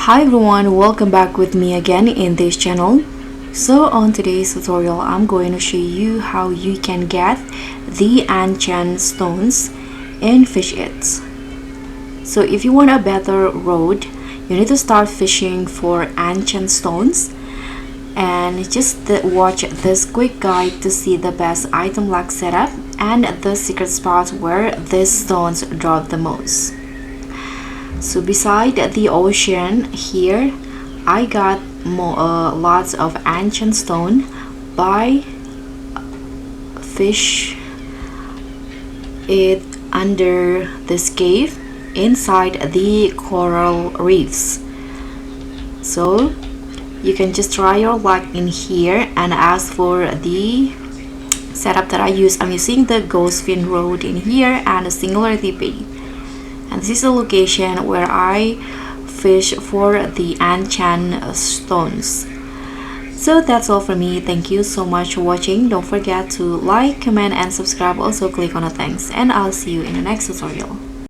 Hi everyone, welcome back with me again in this channel. So on today's tutorial, I'm going to show you how you can get the enchant stones in Fish It. So if you want a better road, you need to start fishing for enchant stones and just watch this quick guide to see the best item lock setup and the secret spots where these stones drop the most. So beside the ocean here, I got lots of ancient stone by Fish It under this cave inside the coral reefs. So you can just try your luck in here and ask for the setup that I use. I'm using the ghost fin rod in here and a singularity bait. And this is the location where I fish for the enchant stones. So that's all for me. Thank you so much for watching. Don't forget to like, comment and subscribe. Also click on the thanks, and I'll see you in the next tutorial.